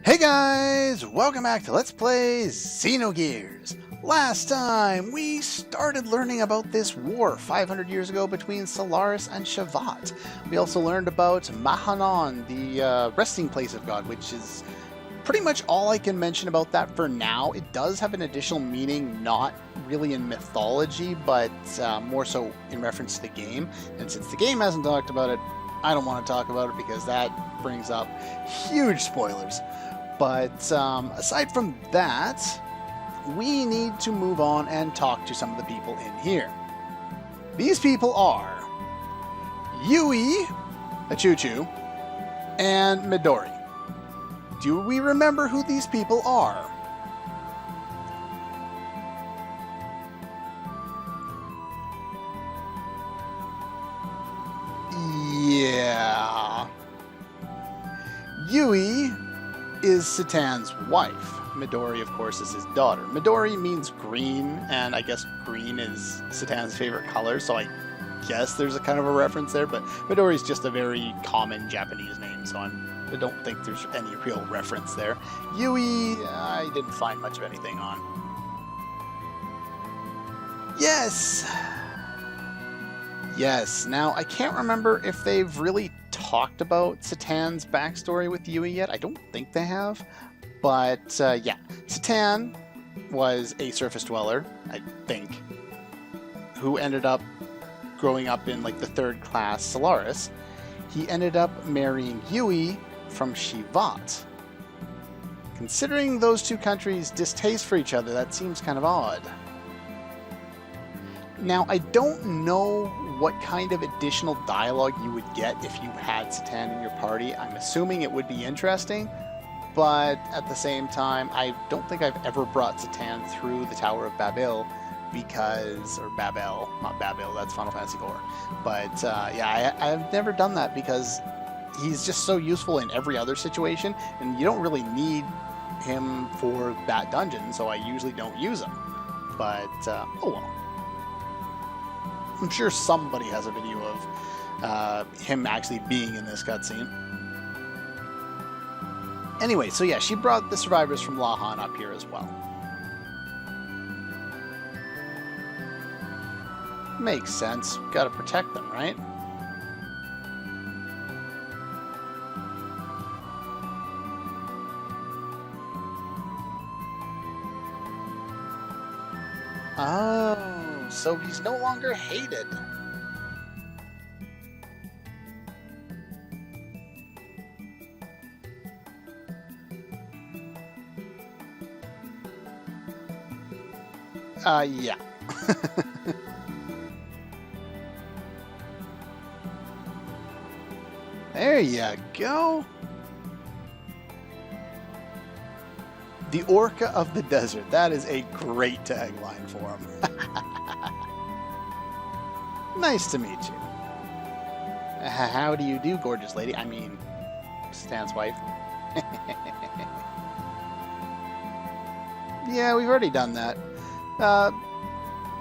Hey guys, welcome back to Let's Play Xenogears. Last time, we started learning about this war 500 years ago between Solaris and Shavat. We also learned about Mahanon, the resting place of God, which is pretty much all I can mention about that for now. It does have an additional meaning, not really in mythology, but more so in reference to the game. And since the game hasn't talked about it, I don't want to talk about it because that brings up huge spoilers. But aside from that, we need to move on and talk to some of the people in here. These people are Yui, a Chu-Chu, and Midori. Do we remember who these people are? Yeah. Yui is Satan's wife. Midori, of course, is his daughter. Midori means green, and I guess green is Satan's favorite color, so I guess there's a kind of a reference there, but Midori is just a very common Japanese name, so I don't think there's any real reference there. Yui, I didn't find much of anything on. Yes! Yes, now I can't remember if they've really talked about Satan's backstory with Yui yet. I don't think they have. But yeah, Satan was a surface dweller, I think, who ended up growing up in like the third class Solaris. He ended up marrying Yui from Shavat. Considering those two countries' distaste for each other, that seems kind of odd. Now, I don't know what kind of additional dialogue you would get if you had Satan in your party. I'm assuming it would be interesting, but at the same time, I don't think I've ever brought Satan through the Tower of Babel because, or Babel, not Babel, that's Final Fantasy IV. But yeah, I've never done that because he's just so useful in every other situation, and you don't really need him for that dungeon, so I usually don't use him. But, oh well. I'm sure somebody has a video of him actually being in this cutscene. Anyway, so yeah, she brought the survivors from Lahan up here as well. Makes sense. Gotta protect them, right? Oh, so he's no longer hated. Yeah. There you go. The Orca of the Desert. That is a great tagline for him. Nice to meet you. How do you do, gorgeous lady? I mean, Stan's wife. Yeah, we've already done that.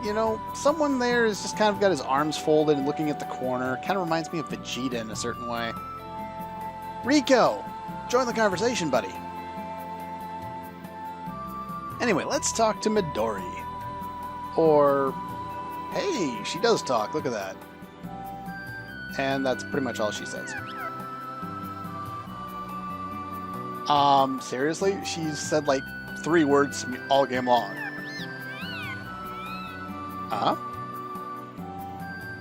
You know, someone there is just kind of got his arms folded and looking at the corner. Kind of reminds me of Vegeta in a certain way. Rico! Join the conversation, buddy. Anyway, let's talk to Midori. Or, hey, she does talk, look at that. And that's pretty much all she says. Seriously? She's said like 3 words to me all game long. Huh?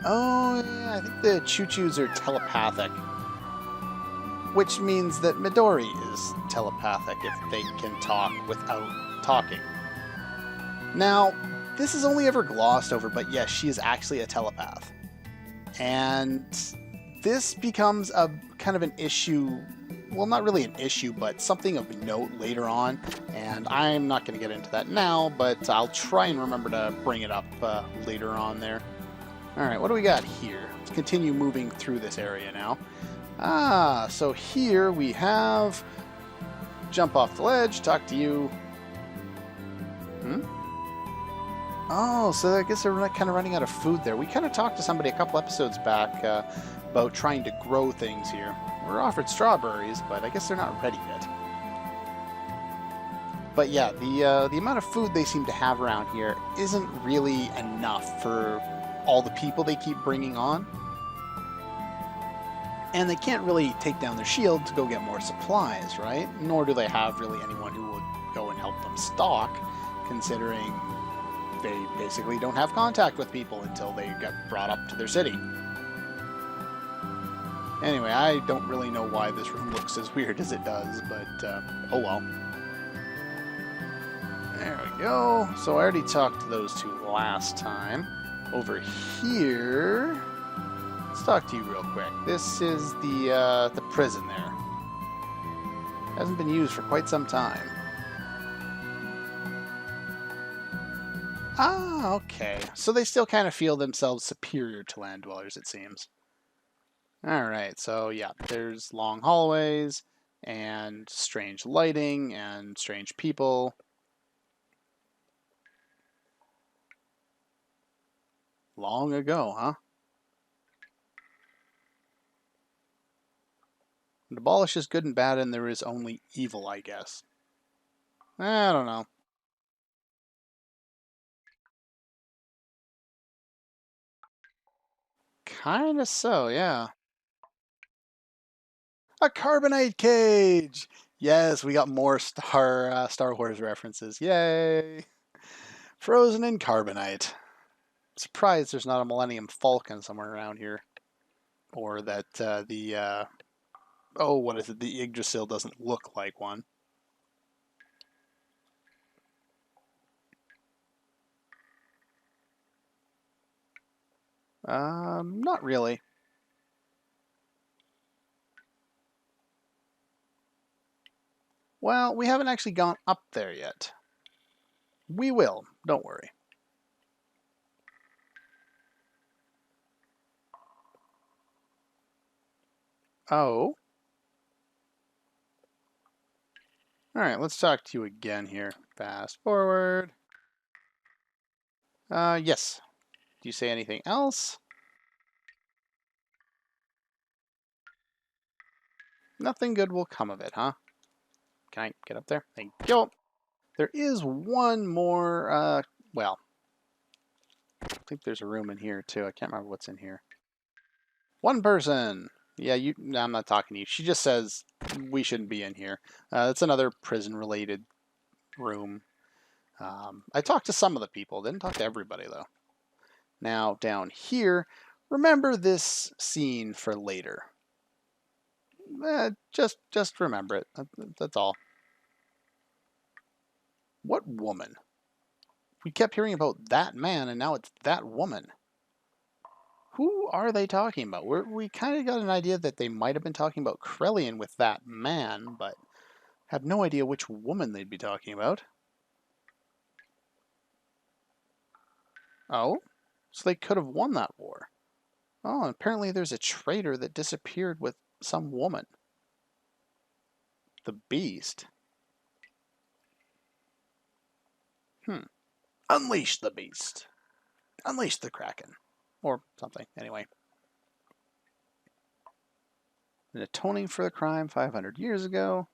Oh, yeah, I think the Chu-Chus are telepathic. Which means that Midori is telepathic if they can talk without talking. Now, this is only ever glossed over, but yes, she is actually a telepath. And this becomes a kind of an issue, well, not really an issue, but something of note later on. And I'm not going to get into that now, but I'll try and remember to bring it up later on there. Alright, what do we got here? Let's continue moving through this area now. Ah, so here we have jump off the ledge, talk to you. Oh, so I guess they're kind of running out of food there. We kind of talked to somebody a couple episodes back about trying to grow things here. We're offered strawberries, but I guess they're not ready yet. But yeah, the amount of food they seem to have around here isn't really enough for all the people they keep bringing on. And they can't really take down their shield to go get more supplies, right? Nor do they have really anyone who will go and help them stock, considering they basically don't have contact with people until they get brought up to their city. Anyway, I don't really know why this room looks as weird as it does, but oh well. There we go. So I already talked to those two last time. Over here, let's talk to you real quick. This is the prison there. Hasn't been used for quite some time. Ah, okay. So they still kind of feel themselves superior to land dwellers, it seems. Alright, so yeah, there's long hallways, and strange lighting, and strange people. Long ago, huh? And abolish is good and bad, and there is only evil, I guess. I don't know. Kinda so, yeah. A carbonite cage! Yes, we got more Star Wars references. Yay! Frozen in carbonite. Surprised there's not a Millennium Falcon somewhere around here. Or that oh, what is it? The Yggdrasil doesn't look like one. Not really. Well, we haven't actually gone up there yet. We will, don't worry. Oh. Alright, let's talk to you again here. Fast forward. Yes. Do you say anything else? Nothing good will come of it, huh? Can I get up there? Thank you. There is one more, well, I think there's a room in here too. I can't remember what's in here. One person! Yeah, no, I'm not talking to you. She just says we shouldn't be in here. It's another prison-related room. I talked to some of the people. Didn't talk to everybody, though. Now, down here, remember this scene for later. Just remember it. That's all. What woman? We kept hearing about that man, and now it's that woman. Who are they talking about? We kind of got an idea that they might have been talking about Krellian with that man, but have no idea which woman they'd be talking about. Oh? So they could have won that war. Oh, and apparently there's a traitor that disappeared with some woman. The Beast? Unleash the Beast. Unleash the Kraken. Or something, anyway. And atoning for the crime 500 years ago.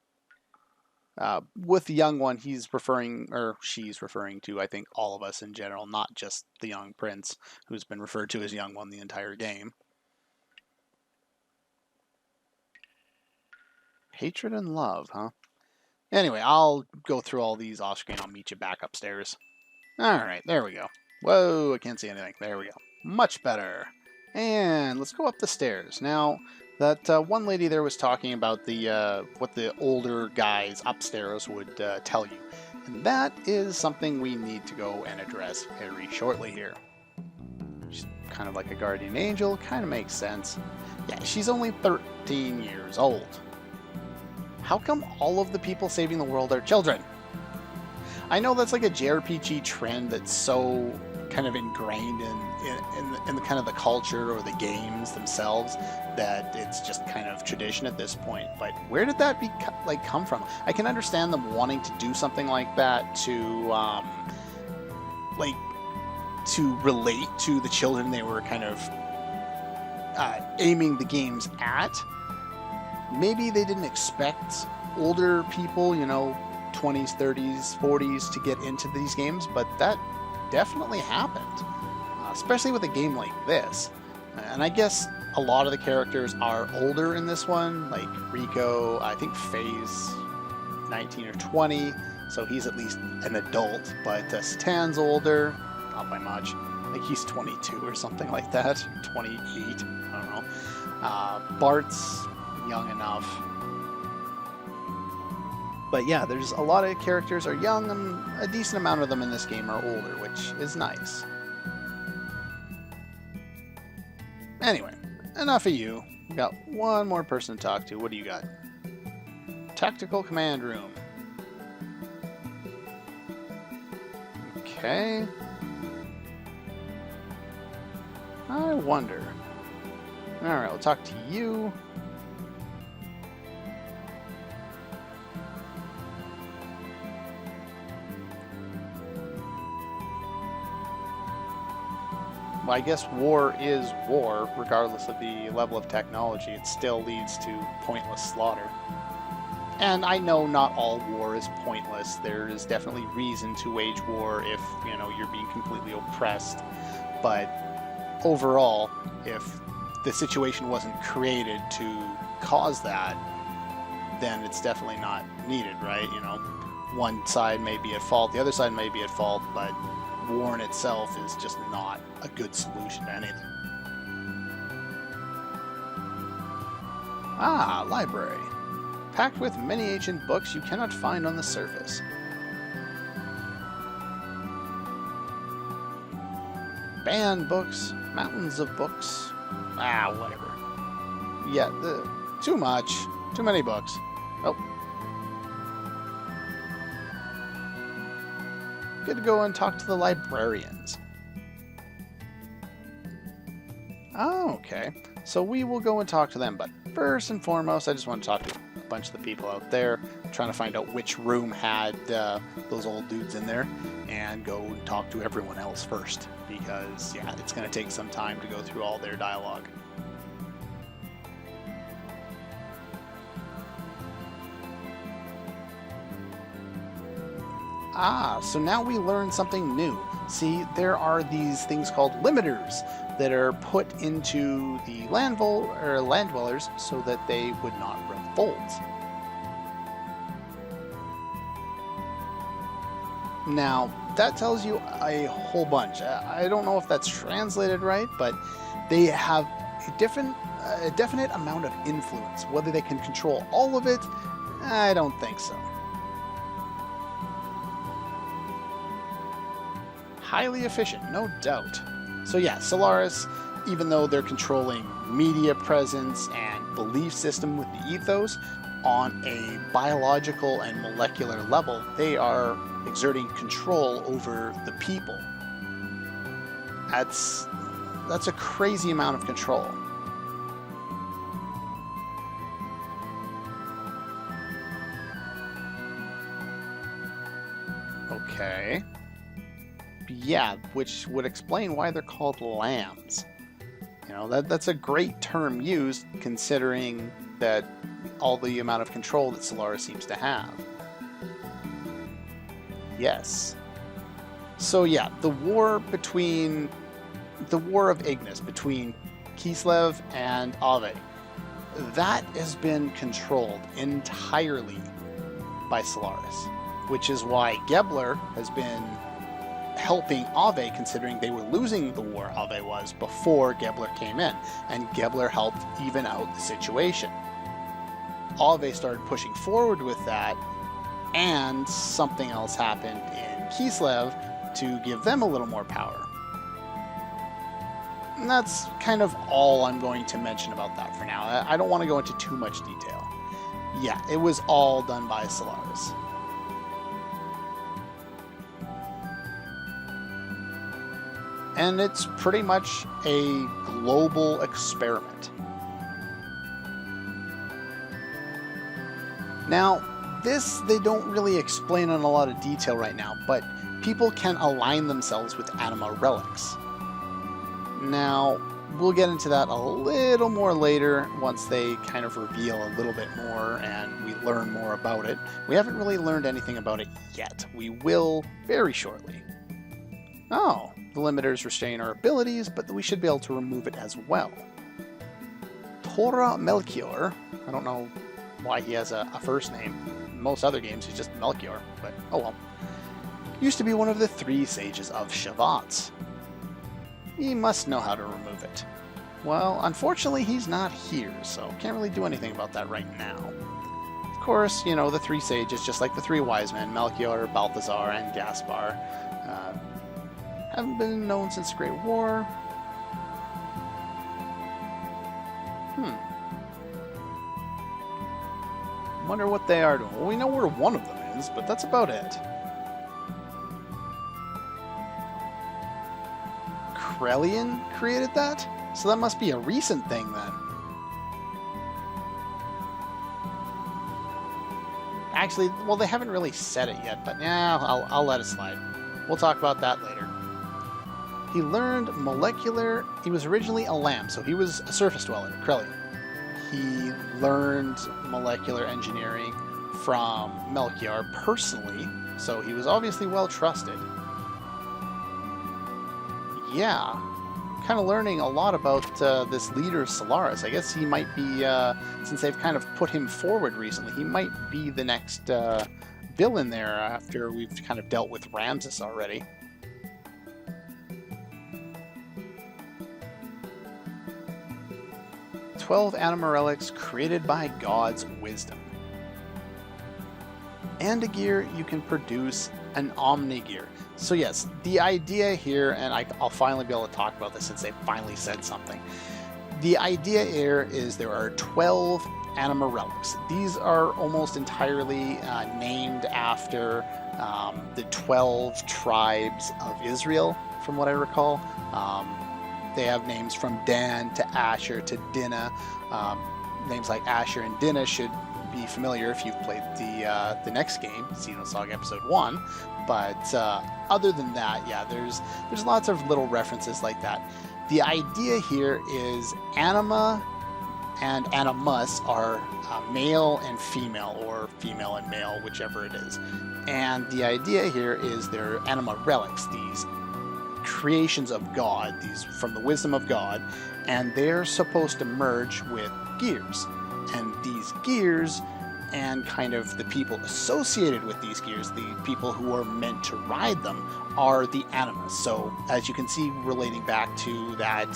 With the young one, he's referring, or she's referring to, I think, all of us in general, not just the young prince, who's been referred to as young one the entire game. Hatred and love, huh? Anyway, I'll go through all these off screen. I'll meet you back upstairs. Alright, there we go. Whoa, I can't see anything. There we go. Much better. And let's go up the stairs. Now, that one lady there was talking about the what the older guys upstairs would tell you. And that is something we need to go and address very shortly here. She's kind of like a guardian angel. Kind of makes sense. Yeah, she's only 13 years old. How come all of the people saving the world are children? I know that's like a JRPG trend that's so kind of ingrained in the kind of the culture or the games themselves that it's just kind of tradition at this point. But where did that come from? I can understand them wanting to do something like that to to relate to the children they were kind of aiming the games at. Maybe they didn't expect older people, you know, 20s, 30s, 40s to get into these games, but that definitely happened, especially with a game like this. And I guess a lot of the characters are older in this one, like Rico, I think Faye's 19 or 20, so he's at least an adult, but Satan's older, not by much. I think he's 22 or something like that, 28, I don't know. Bart's young enough. But yeah, there's a lot of characters are young, and a decent amount of them in this game are older, which is nice. Anyway, enough of you. We got one more person to talk to. What do you got? Tactical command room. Okay. I wonder. Alright, we'll talk to you. Well, I guess war is war, regardless of the level of technology. It still leads to pointless slaughter. And I know not all war is pointless. There is definitely reason to wage war if, you know, you're being completely oppressed. But overall, if the situation wasn't created to cause that, then it's definitely not needed, right? You know, one side may be at fault, the other side may be at fault, but war in itself is just not a good solution to anything. Ah, library. Packed with many ancient books you cannot find on the surface. Banned books, mountains of books. Ah, whatever. Yeah, too much. Too many books. Oh. Good to go and talk to the librarians. Oh, okay. So we will go and talk to them, but first and foremost, I just want to talk to a bunch of the people out there, trying to find out which room had those old dudes in there, and go and talk to everyone else first, because, yeah, it's going to take some time to go through all their dialogue. Ah, so now we learn something new. See, there are these things called limiters that are put into the land dwellers so that they would not revolt. Now, that tells you a whole bunch. I don't know if that's translated right, but they have a definite amount of influence. Whether they can control all of it, I don't think so. Highly efficient, no doubt. So yeah, Solaris, even though they're controlling media presence and belief system with the ethos, on a biological and molecular level, they are exerting control over the people. That's a crazy amount of control. Okay. Yeah, which would explain why they're called lambs. You know, that's a great term used considering that all the amount of control that Solaris seems to have. Yes. So yeah, the war of Ignis between Kislev and Ave, that has been controlled entirely by Solaris, which is why Gebler has been helping Ave, considering they were losing the war Ave was before Gebler came in, and Gebler helped even out the situation. Ave started pushing forward with that, and something else happened in Kislev to give them a little more power. And that's kind of all I'm going to mention about that for now. I don't want to go into too much detail. Yeah, it was all done by Solaris. And it's pretty much a global experiment. Now, this they don't really explain in a lot of detail right now, but people can align themselves with anima relics. Now, we'll get into that a little more later once they kind of reveal a little bit more and we learn more about it. We haven't really learned anything about it yet. We will very shortly. Oh, the limiters restrain our abilities, but we should be able to remove it as well. Tora Melchior. I don't know why he has a first name. In most other games, he's just Melchior, but oh well. Used to be one of the 3 sages of Shavat. He must know how to remove it. Well, unfortunately, he's not here, so can't really do anything about that right now. Of course, you know, the 3 sages, just like the 3 wise men, Melchior, Balthazar, and Gaspar, haven't been known since the Great War. Wonder what they are doing. Well, we know where one of them is, but that's about it. Krelian created that? So that must be a recent thing then. Actually, well, they haven't really said it yet, but yeah, I'll let it slide. We'll talk about that later. He learned molecular... He was originally a lamb, so he was a surface dweller, Krelian. He learned molecular engineering from Melchior personally, so he was obviously well trusted. Yeah, kind of learning a lot about this leader Solaris. I guess he might be, since they've kind of put him forward recently, he might be the next villain there after we've kind of dealt with Ramses already. "12 anima relics created by God's wisdom. And a gear you can produce an omni-gear." So yes, the idea here, and I'll finally be able to talk about this since they finally said something. The idea here is there are 12 anima relics. These are almost entirely named after the 12 tribes of Israel, from what I recall. They have names from Dan to Asher to Dinah. Names like Asher and Dinah should be familiar if you've played the next game, Xenosaga Episode 1. But other than that, yeah, there's lots of little references like that. The idea here is anima and animus are male and female, or female and male, whichever it is. And the idea here is they're anima relics, these creations of God, these from the wisdom of God, and they're supposed to merge with gears. And these gears, and kind of the people associated with these gears, the people who are meant to ride them, are the animas. So, as you can see, relating back to that,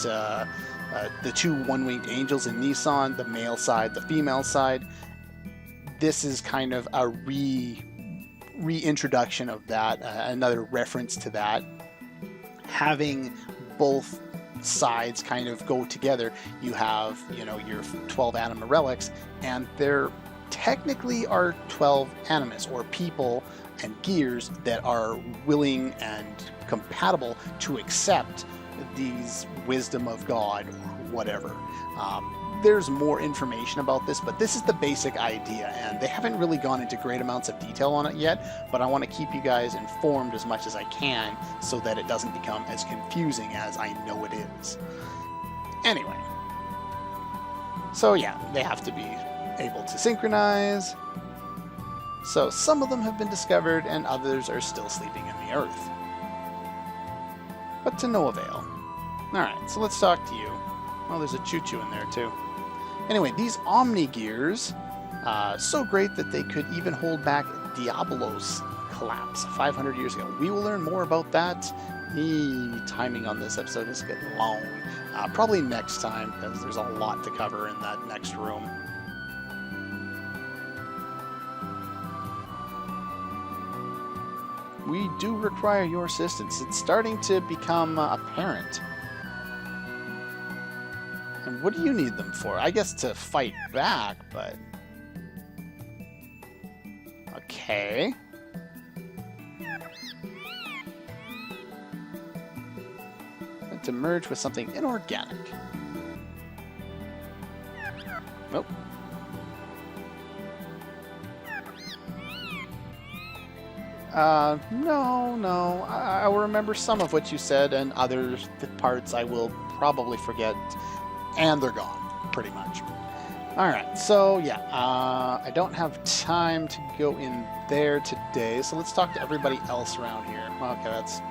the 2 one-winged angels in Nissan, the male side, the female side, this is kind of a reintroduction of that, another reference to that. Having both sides kind of go together, you have, you know, your 12 anima relics, and they're technically are 12 animus, or people and gears that are willing and compatible to accept these wisdom of God, or whatever. There's more information about this, but this is the basic idea, and they haven't really gone into great amounts of detail on it yet, but I want to keep you guys informed as much as I can so that it doesn't become as confusing as I know it is. Anyway, so yeah, they have to be able to synchronize. So some of them have been discovered and others are still sleeping in the earth. But to no avail. Alright, so let's talk to you. Oh, there's a Chu-Chu in there too. Anyway, these Omni-Gears, so great that they could even hold back Diabolos collapse 500 years ago. We will learn more about that. The timing on this episode is getting long. Probably next time, because there's a lot to cover in that next room. We do require your assistance. It's starting to become apparent. And what do you need them for? I guess to fight back, but... Okay. And to merge with something inorganic. Nope. No. I will remember some of what you said, and other parts I will probably forget, and they're gone, pretty much. Alright, so yeah, I don't have time to go in there today, so let's talk to everybody else around here. Okay, that's...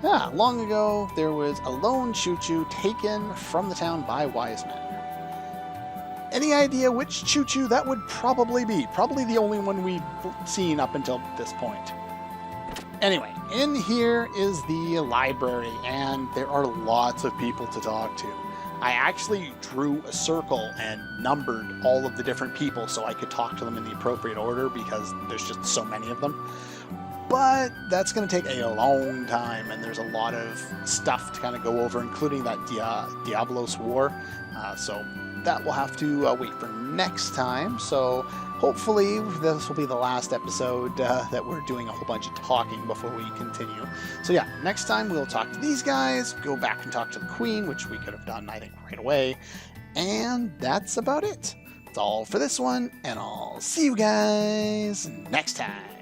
Yeah, long ago, there was a lone Chu-Chu taken from the town by wise men. Any idea which Chu-Chu that would probably be? Probably the only one we've seen up until this point. Anyway, in here is the library, and there are lots of people to talk to. I actually drew a circle and numbered all of the different people so I could talk to them in the appropriate order because there's just so many of them. But that's going to take a long time, and there's a lot of stuff to kind of go over, including that Diablos War. So that will have to wait for next time. So hopefully this will be the last episode that we're doing a whole bunch of talking before we continue. So yeah, next time we'll talk to these guys, go back and talk to the Queen, which we could have done, I think, right away. And that's about it. That's all for this one, and I'll see you guys next time.